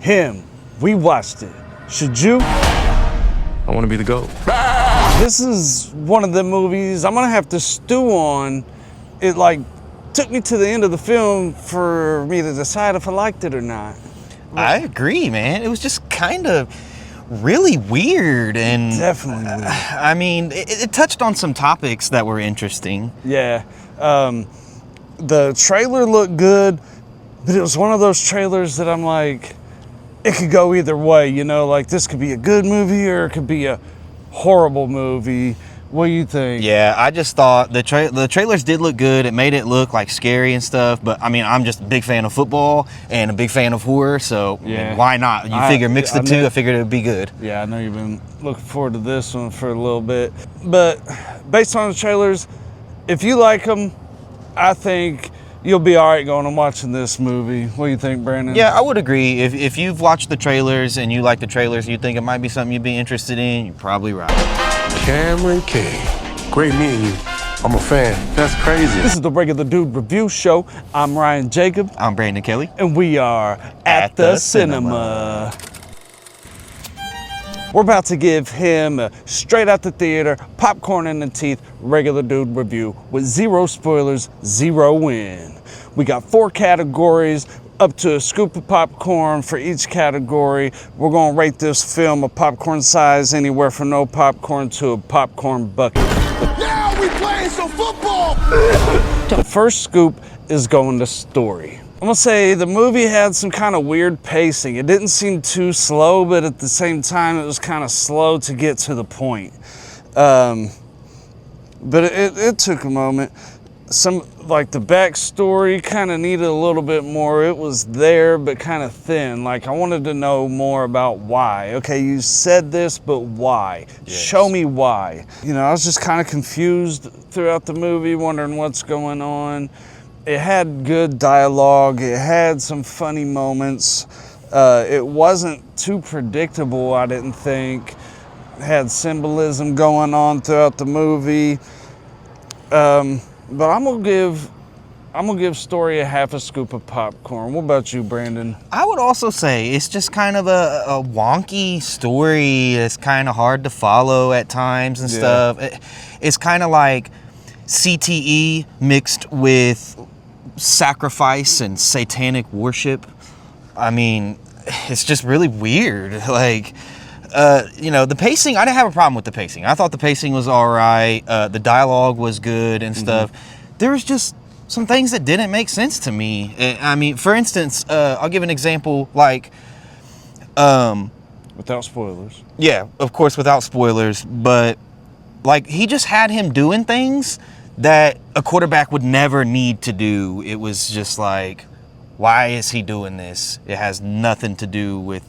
him. We watched it. Should you? I want to be the GOAT. This is one of the movies I'm gonna have to stew on. It like took me to the end of the film for me to decide if I liked it or not. I agree, man. It was just kind of really weird and Definitely weird. I mean, it touched on some topics that were interesting. Yeah. The trailer looked good, but it was one of those trailers that I'm like, it could go either way, you know, like this could be a good movie or it could be a horrible movie. What do you think? Yeah, I just thought the trailers did look good. It made it look like scary and stuff, but I mean, I'm just a big fan of football and a big fan of horror, so Yeah. I mean, why not? You figure mix the two, I figured it would be good. Yeah, I know you've been looking forward to this one for a little bit, but based on the trailers, if you like them, I think you'll be all right going and watching this movie. What do you think, Brandon? Yeah, I would agree. If you've watched the trailers and you like the trailers, you think it might be something you'd be interested in, you're probably right. Cameron King. Great meeting you. I'm a fan. That's crazy. This is the Regular Dude Review Show. I'm Ryan Jacob. I'm Brandon Kelly. And we are at the cinema. We're about to give him a straight out the theater, popcorn in the teeth, Regular Dude review with zero spoilers, zero win. We got 4 categories, up to a scoop of popcorn for each category. We're gonna rate this film a popcorn size, anywhere from no popcorn to a popcorn bucket. Now we playing some football! The first scoop is going to story. I'm gonna say the movie had some kind of weird pacing. It didn't seem too slow, but at the same time, it was kind of slow to get to the point. But it took a moment. Like the backstory kind of needed a little bit more. It was there, but kind of thin. Like I wanted to know more about why. Okay, you said this, but why? Yes. Show me why. You know, I was just kind of confused throughout the movie, wondering what's going on. It had good dialogue. It had some funny moments. It wasn't too predictable, I didn't think. It had symbolism going on throughout the movie. But I'm gonna give story a half a scoop of popcorn. What about you, Brandon? I would also say it's just kind of a wonky story. It's kind of hard to follow at times and stuff. It's kind of like CTE mixed with sacrifice and satanic worship. I mean, it's just really weird. Like, you know, the pacing, I didn't have a problem with the pacing. I thought the pacing was all right. The dialogue was good and stuff. There was just some things that didn't make sense to me. I mean, for instance, I'll give an example, like... without spoilers. Yeah, of course, without spoilers. But, like, he just had him doing things that a quarterback would never need to do. It was just like, why is he doing this? It has nothing to do with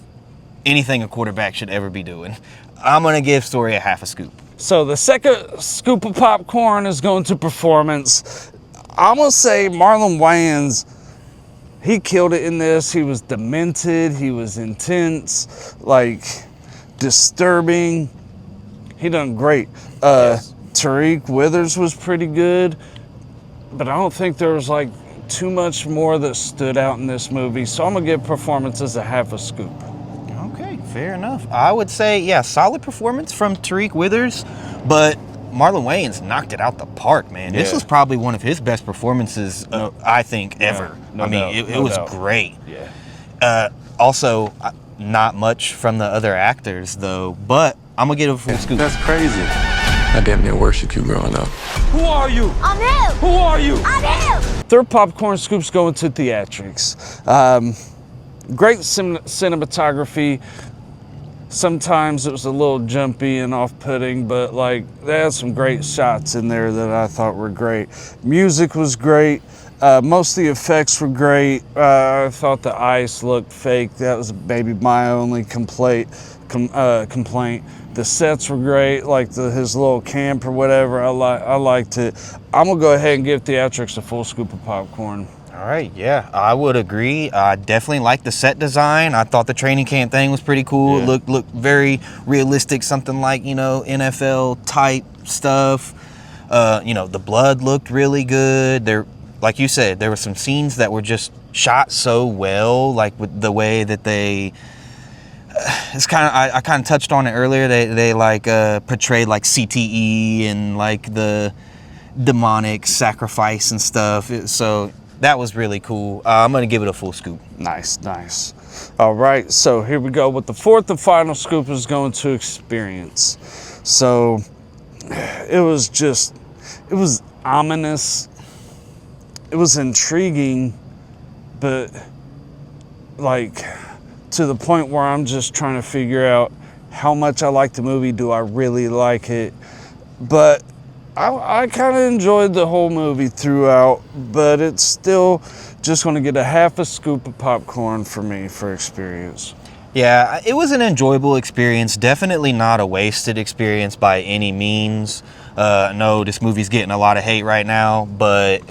anything a quarterback should ever be doing. I'm going to give story a half a scoop. So the second scoop of popcorn is going to performance. I'm going to say Marlon Wayans, he killed it in this. He was demented. He was intense, like disturbing. He done great. Yes. Tariq Withers was pretty good, but I don't think there was like too much more that stood out in this movie. So I'm going to give performances a half a scoop. Okay, fair enough. I would say, yeah, solid performance from Tariq Withers, but Marlon Wayans knocked it out the park, man. Yeah. This was probably one of his best performances, I think, ever. No I mean, doubt, it no was doubt. great. Yeah. Also, not much from the other actors, though, but I'm going to give it a full scoop. That's crazy. I damn near worshiped you growing up. Who are you? I'm him! Who are you? I'm him! Third popcorn scoop's going to Theatrics. Great cinematography. Sometimes it was a little jumpy and off-putting, but like they had some great shots in there that I thought were great. Music was great. Most of the effects were great. I thought the ice looked fake. That was maybe my only complaint. The sets were great, like his little camp or whatever. I liked it. I'm gonna go ahead and give Theatrics a full scoop of popcorn. All right, yeah, I would agree. I definitely liked the set design. I thought the training camp thing was pretty cool. Yeah. It looked very realistic, something like, you know, NFL type stuff. You know, the blood looked really good. like you said, there were some scenes that were just shot so well, like with the way that they. It's kind of I kind of touched on it earlier. They like portrayed like CTE and like the demonic sacrifice and stuff. So that was really cool. I'm gonna give it a full scoop. Nice, nice. All right, so here we go with the fourth and final scoop is going to experience. So it was ominous. It was intriguing, but like to the point where I'm just trying to figure out how much I like the movie. Do I really like it? But I kind of enjoyed the whole movie throughout, but it's still just going to get a half a scoop of popcorn for me for experience. Yeah, it was an enjoyable experience. Definitely not a wasted experience by any means. No, this movie's getting a lot of hate right now, but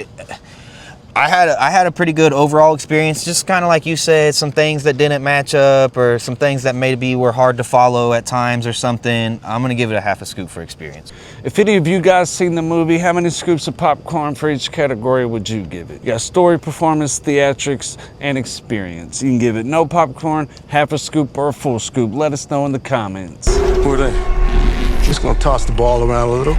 I had a pretty good overall experience. Just kind of like you said, some things that didn't match up or some things that maybe were hard to follow at times or something. I'm going to give it a half a scoop for experience. If any of you guys seen the movie, how many scoops of popcorn for each category would you give it? You got story, performance, theatrics, and experience. You can give it no popcorn, half a scoop, or a full scoop. Let us know in the comments. Who are they? Just gonna toss the ball around a little.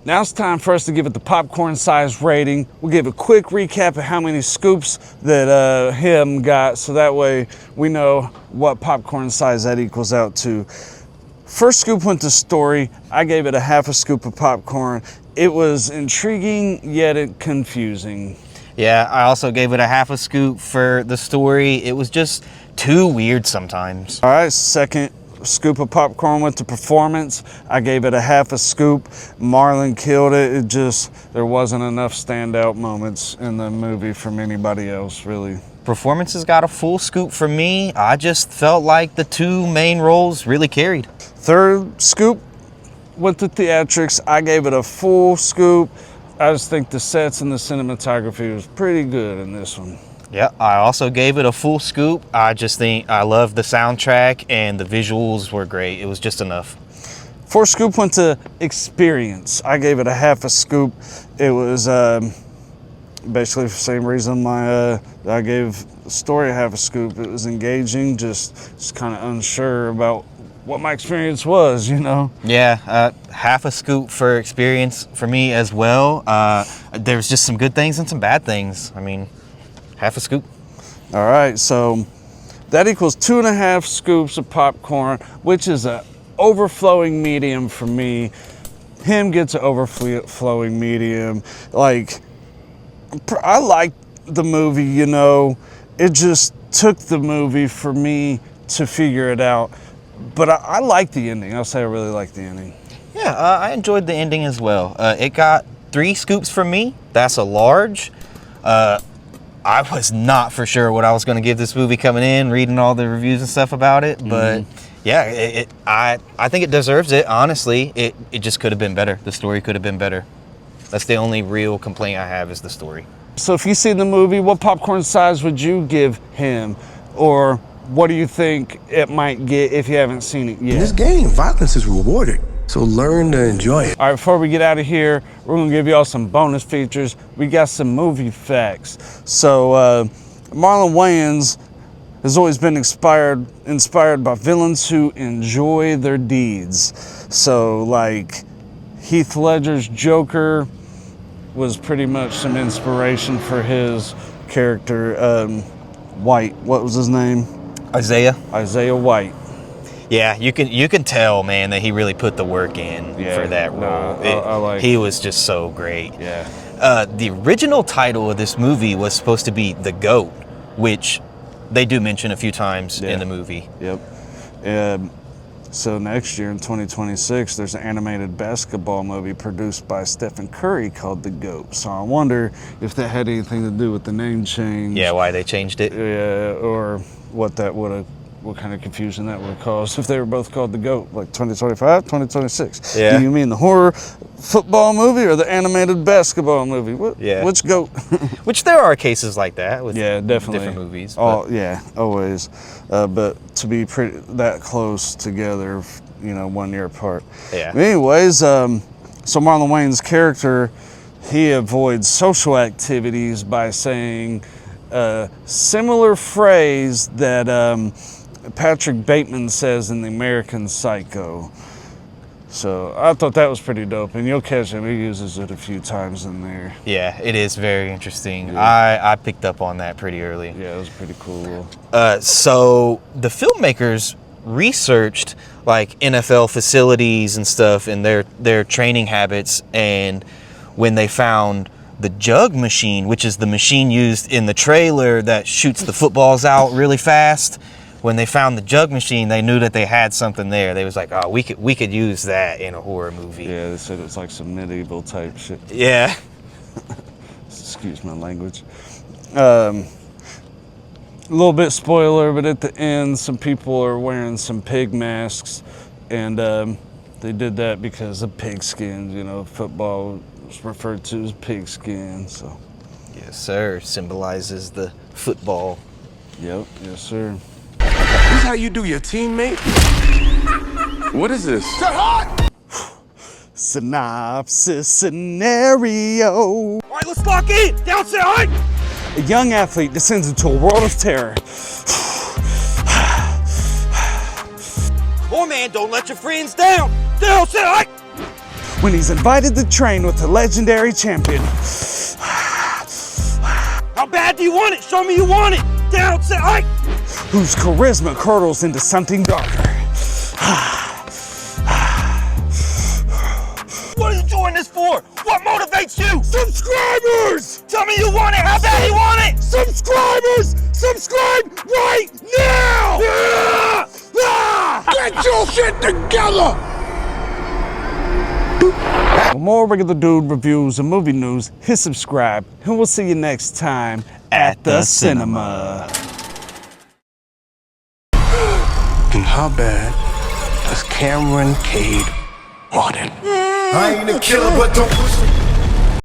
Now it's time for us to give it the popcorn size rating. We'll give a quick recap of how many scoops that him got, so that way we know what popcorn size that equals out to. First scoop went to story. I gave it a half a scoop of popcorn. It was intriguing, yet confusing. Yeah, I also gave it a half a scoop for the story. It was just too weird sometimes. All right, second scoop of popcorn went to performance. I gave it a half a scoop. Marlon killed it. There wasn't enough standout moments in the movie from anybody else, really. Performances got a full scoop for me. I just felt like the two main roles really carried. Third scoop went to theatrics. I gave it a full scoop. I just think the sets and the cinematography was pretty good in this one. Yeah, I also gave it a full scoop. I just think I love the soundtrack and the visuals were great. It was just enough. Fourth scoop went to experience. I gave it a half a scoop. It was basically for the same reason I gave the story a half a scoop. It was engaging, just kind of unsure about what my experience was, you know? Yeah, half a scoop for experience for me as well. There's just some good things and some bad things. I mean, half a scoop. All right, so that equals 2.5 scoops of popcorn, which is a overflowing medium for me. Him gets an overflowing medium. Like, I liked the movie, you know. It just took the movie for me to figure it out. But I like the ending. I'll say I really like the ending. Yeah, I enjoyed the ending as well. It got 3 scoops from me. That's a large. I was not for sure what I was going to give this movie coming in, reading all the reviews and stuff about it. But yeah, I think it deserves it, honestly. It just could have been better. The story could have been better. That's the only real complaint I have is the story. So if you've seen the movie, what popcorn size would you give him? Or what do you think it might get if you haven't seen it yet? In this game, violence is rewarded. So learn to enjoy it. All right, before we get out of here, we're gonna give y'all some bonus features. We got some movie facts. So Marlon Wayans has always been inspired by villains who enjoy their deeds. So like Heath Ledger's Joker was pretty much some inspiration for his character. White, what was his name? Isaiah White. Yeah, you can tell, man, that he really put the work in for that role. He was just so great. Yeah. The original title of this movie was supposed to be The GOAT, which they do mention a few times in the movie. Yep. So next year in 2026, there's an animated basketball movie produced by Stephen Curry called The GOAT. So I wonder if that had anything to do with the name change. Yeah, why they changed it. Yeah, or what kind of confusion that would have caused if they were both called The GOAT, like 2025, 2026. Yeah. Do you mean the horror football movie or the animated basketball movie? Which GOAT? Which there are cases like that with definitely different movies. Oh, yeah, always. But to be that close together, 1 year apart. Yeah. Anyways, so Marlon Wayans' character, he avoids social activities by saying a similar phrase that Patrick Bateman says in The American Psycho. So I thought that was pretty dope, and you'll catch him. He uses it a few times in there. Yeah, it is very interesting. Yeah. I picked up on that pretty early. Yeah, it was pretty cool. So the filmmakers researched like NFL facilities and stuff and their training habits, and when they found the jug machine, which is the machine used in the trailer that shoots the footballs out really fast, when they found the jug machine, they knew that they had something there. They was like, oh, we could use that in a horror movie. Yeah, they said it was like some medieval type shit. Yeah. Excuse my language. A little bit spoiler, but at the end, some people are wearing some pig masks, and they did that because of pig skins. You know, football was referred to as pig skin, so. Yes, sir. Symbolizes the football. Yep, yes, sir. This how you do your teammate? What is this? Get hot! Synopsis scenario. All right, let's lock in. Down, set, height. A young athlete descends into a world of terror. Come on, man, don't let your friends down. Down, set, height. When he's invited to train with the legendary champion. How bad do you want it? Show me you want it. Down, set, height. Whose charisma curdles into something darker. What are you doing this for? What motivates you? Subscribers! Tell me you want it. How bad you want it? Subscribers! Subscribe right now! Get your shit together! For more regular dude reviews and movie news, hit subscribe, and we'll see you next time at the cinema. And how bad does Cameron Cade want it? I ain't a killer, but don't push me.